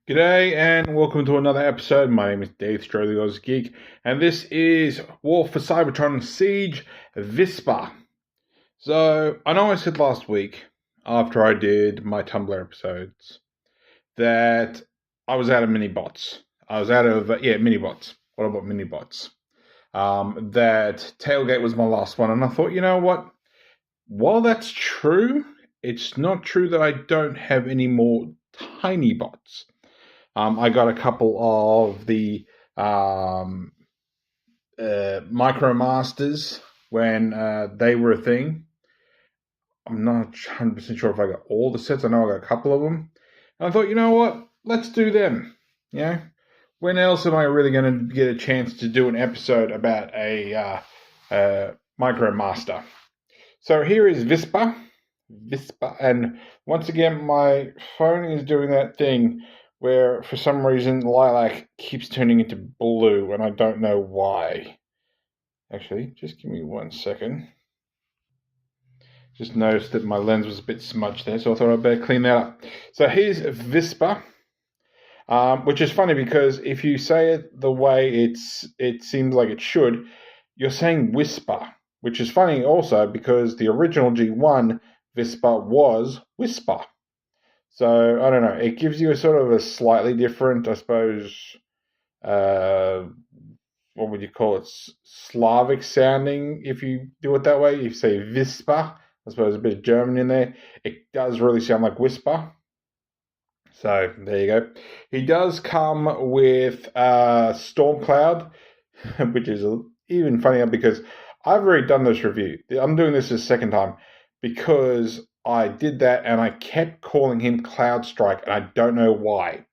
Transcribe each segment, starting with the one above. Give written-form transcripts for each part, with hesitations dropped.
G'day and welcome to another episode. My name is Daethstro, the Aussie Geek, and this is WFC Siege Visper. So, I know I said last week, after I did my Tumblr episodes, that I was out of mini-bots. Mini-bots. What about mini-bots? That Tailgate was my last one, and I thought, you know what? While that's true, it's not true that I don't have any more tiny bots. I got a couple of the MicroMasters when they were a thing. I'm not 100% sure if I got all the sets. I know I got a couple of them. And I thought, you know what? Let's do them. Yeah. When else am I really going to get a chance to do an episode about a MicroMaster? So here is Visper, and once again, my phone is doing that thing where for some reason lilac keeps turning into blue, and I don't know why. Actually, just give me 1 second. Just noticed that my lens was a bit smudged there, so I thought I'd better clean that up. So here's Visper, which is funny because if you say it the way it seems like it should, you're saying whisper, which is funny also because the original G1 Visper was whisper. So, I don't know, it gives you a sort of a slightly different, I suppose, what would you call it, Slavic sounding, if you do it that way. You say Visper, I suppose a bit of German in there. It does really sound like whisper. So, there you go. He does come with Storm Cloud, which is even funnier because I've already done this review. I'm doing this a second time because I did that and I kept calling him Cloud Strike, and I don't know why.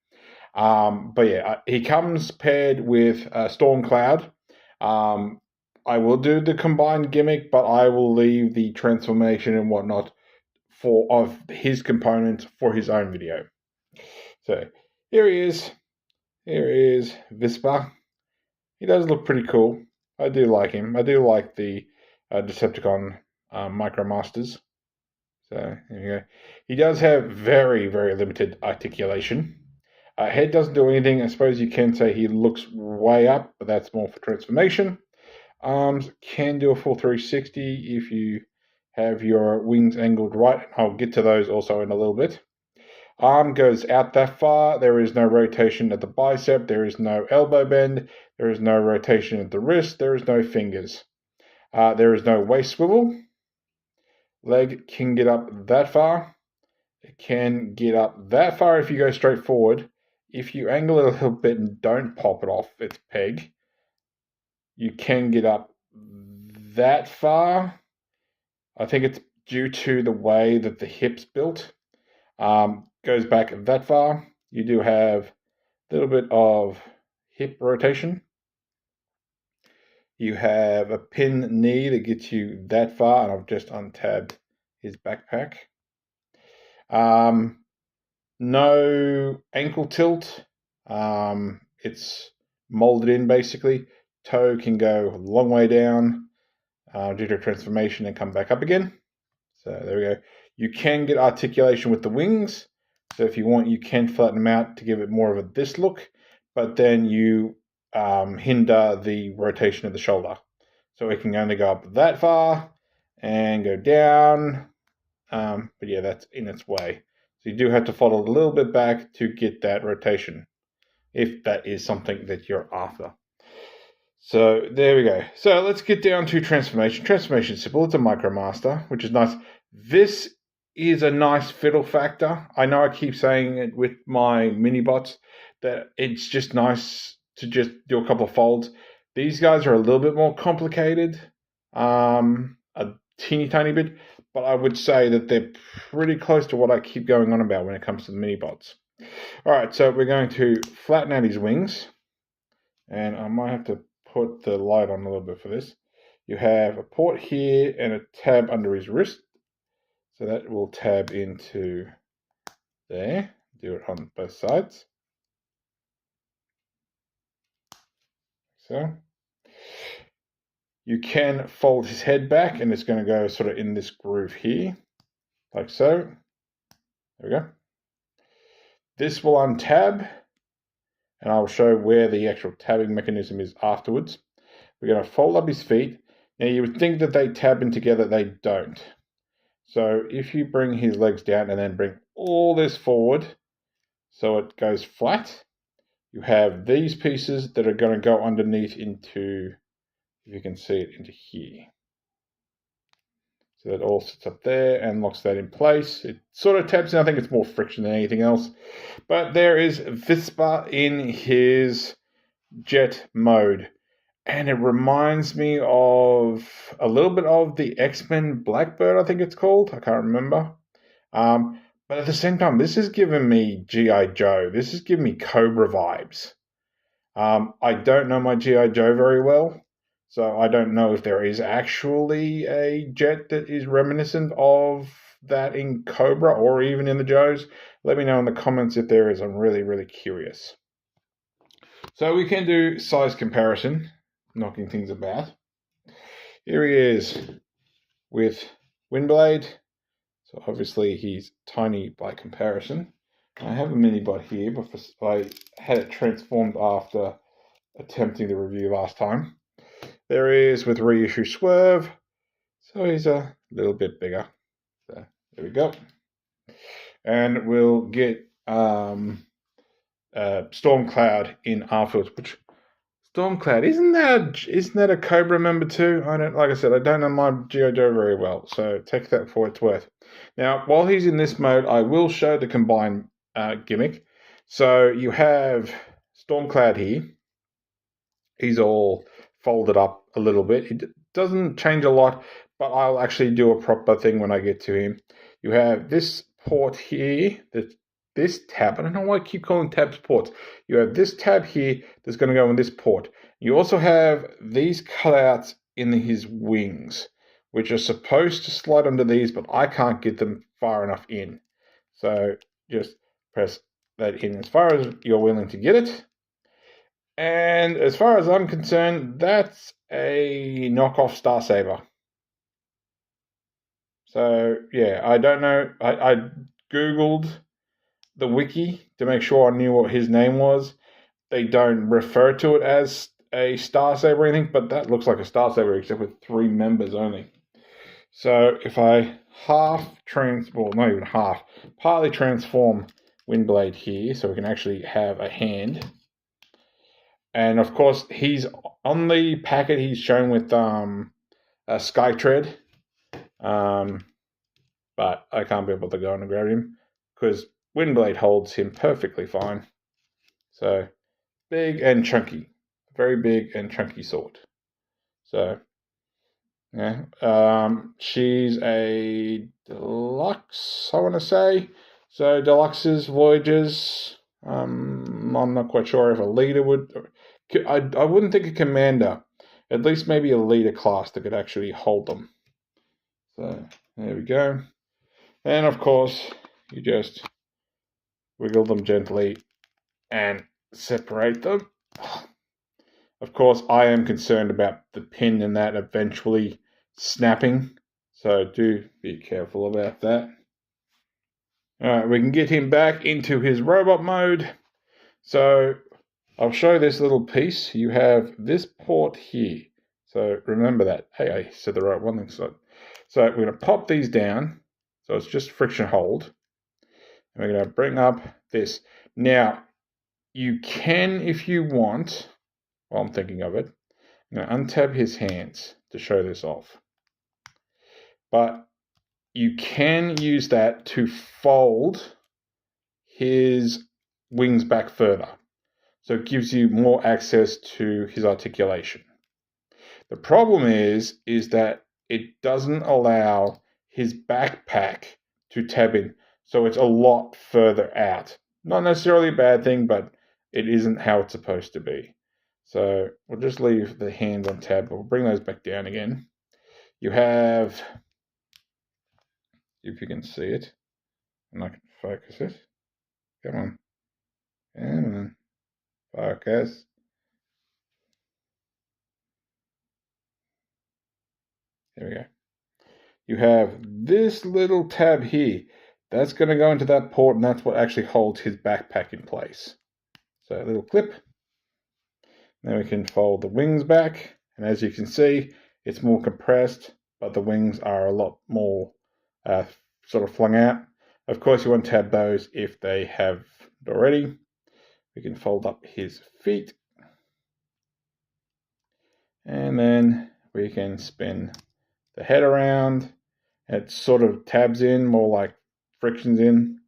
But yeah, he comes paired with Storm Cloud. I will do the combined gimmick, but I will leave the transformation and whatnot of his components for his own video. So here he is. Here is Visper. He does look pretty cool. I do like him. I do like the Decepticon MicroMasters. So there you go. He does have very, very limited articulation. Head doesn't do anything. I suppose you can say he looks way up, but that's more for transformation. Arms can do a full 360 if you have your wings angled right. I'll get to those also in a little bit. Arm goes out that far. There is no rotation at the bicep. There is no elbow bend. There is no rotation at the wrist. There is no fingers. There is no waist swivel. Leg can get up that far. It can get up that far if you go straight forward. If you angle it a little bit and don't pop it off its peg, you can get up that far. I think it's due to the way that the hip's built. Goes back that far. You do have a little bit of hip rotation. You have a pin knee that gets you that far, and I've just untabbed his backpack. No ankle tilt. It's molded in basically. Toe can go a long way down due to transformation and come back up again. So there we go. You can get articulation with the wings. So if you want, you can flatten them out to give it more of this look, but then you hinder the rotation of the shoulder. So it can only go up that far and go down. But yeah, that's in its way. So you do have to follow it a little bit back to get that rotation, if that is something that you're after. So there we go. So let's get down to transformation. Transformation is simple. It's a MicroMaster, which is nice. This is a nice fiddle factor. I know I keep saying it with my mini bots that it's just nice to just do a couple of folds. These guys are a little bit more complicated, a teeny tiny bit, but I would say that they're pretty close to what I keep going on about when it comes to the mini bots. All right, so we're going to flatten out his wings, and I might have to put the light on a little bit for this. You have a port here and a tab under his wrist. So that will tab into there. Do it on both sides. So you can fold his head back, and it's going to go sort of in this groove here, like so. There we go. This will untab, and I'll show where the actual tabbing mechanism is afterwards. We're going to fold up his feet. Now you would think that they tab in together, they don't. So if you bring his legs down and then bring all this forward so it goes flat, you have these pieces that are going to go underneath into, if you can see it, into here. So that all sits up there and locks that in place. It sort of taps in. I think it's more friction than anything else. But there is Visper in his jet mode. And it reminds me of a little bit of the X-Men Blackbird, I think it's called. I can't remember. But at the same time, this is giving me G.I. Joe. This is giving me Cobra vibes. I don't know my G.I. Joe very well, so I don't know if there is actually a jet that is reminiscent of that in Cobra or even in the Joes. Let me know in the comments if there is. I'm really, really curious. So we can do size comparison, knocking things about. Here he is with Windblade. So obviously he's tiny by comparison. I have a mini-bot here, but I had it transformed after attempting the review last time. There he is with reissue Swerve. So he's a little bit bigger. So there we go. And we'll get Stormcloud in Arfield, which Stormcloud, isn't that a Cobra member too? Like I said, I don't know my G.I. Joe very well, so take that for what it's worth. Now, while he's in this mode, I will show the combined gimmick. So you have Stormcloud here. He's all folded up a little bit. It doesn't change a lot, but I'll actually do a proper thing when I get to him. You have this port here, this tab. I don't know why I keep calling tabs ports. You have this tab here that's going to go in this port. You also have these cutouts in his wings, which are supposed to slide under these, but I can't get them far enough in. So just press that in as far as you're willing to get it. And as far as I'm concerned, that's a knockoff Star Saber. So yeah, I don't know. I Googled the wiki to make sure I knew what his name was. They don't refer to it as a Star Saber or anything, but that looks like a Star Saber except with 3 members only. So if I partly transform Windblade here so we can actually have a hand. And of course, he's on the packet, he's shown with a Skytread. But I can't be able to go and grab him because Windblade holds him perfectly fine. So, big and chunky. Very big and chunky sword. So, yeah. She's a deluxe, I want to say. So, deluxes, voyages. I'm not quite sure if a leader would. I wouldn't think a commander. At least maybe a leader class that could actually hold them. So, there we go. And of course, you just wiggle them gently and separate them. Of course, I am concerned about the pin and that eventually snapping, so do be careful about that. Alright, we can get him back into his robot mode. So I'll show this little piece. You have this port here. So remember that. Hey, I said the right one thing. So we're going to pop these down. So it's just friction hold. And we're going to bring up this. Now, you can, if you want, while I'm thinking of it, I'm going to untab his hands to show this off. But you can use that to fold his wings back further. So it gives you more access to his articulation. The problem is that it doesn't allow his backpack to tab in. So it's a lot further out. Not necessarily a bad thing, but it isn't how it's supposed to be. So we'll just leave the hands on tab, but we'll bring those back down again. You have, if you can see it, and I can focus it. Come on. Come on. Focus. There we go. You have this little tab here. That's going to go into that port, and that's what actually holds his backpack in place. So a little clip. Then we can fold the wings back, and as you can see, it's more compressed, but the wings are a lot more sort of flung out. Of course, you want to have those if they have already. We can fold up his feet, and then we can spin the head around. It sort of tabs in, more like frictions in.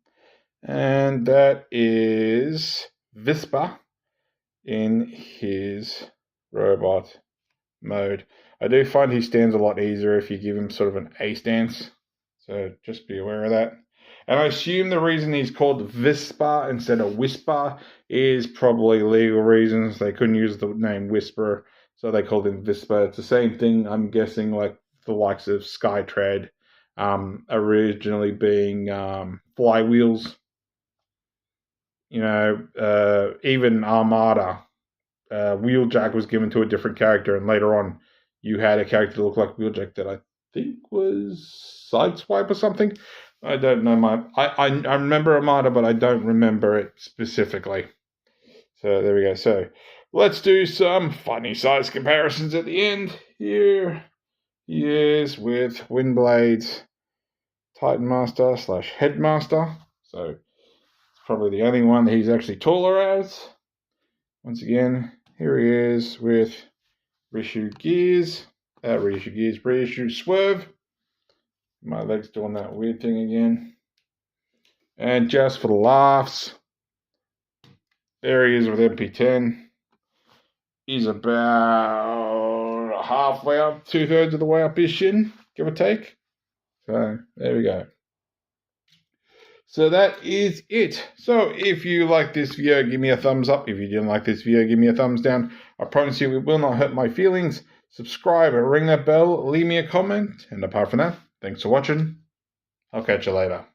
And that is Visper in his robot mode. I do find he stands a lot easier if you give him sort of an A stance. So just be aware of that. And I assume the reason he's called Visper instead of Whisper is probably legal reasons. They couldn't use the name Whisper, so they called him Visper. It's the same thing, I'm guessing, like the likes of Skytread, originally being flywheels. You know, even Armada, Wheeljack was given to a different character, and later on you had a character that looked like Wheeljack that I think was Sideswipe or something. I don't know. I remember Armada, but I don't remember it specifically. So there we go. So let's do some funny size comparisons at the end. Here he is with Windblade's Titan Master / Headmaster. So it's probably the only one that he's actually taller as. Once again, here he is with Reissue Swerve. My leg's doing that weird thing again. And just for the laughs, there he is with MP10. He's about halfway up, 2/3 of the way up his shin, give or take. So there we go. So that is it. So if you like this video, give me a thumbs up. If you didn't like this video, give me a thumbs down. I promise you it will not hurt my feelings. Subscribe and ring that bell. Leave me a comment. And apart from that, thanks for watching. I'll catch you later.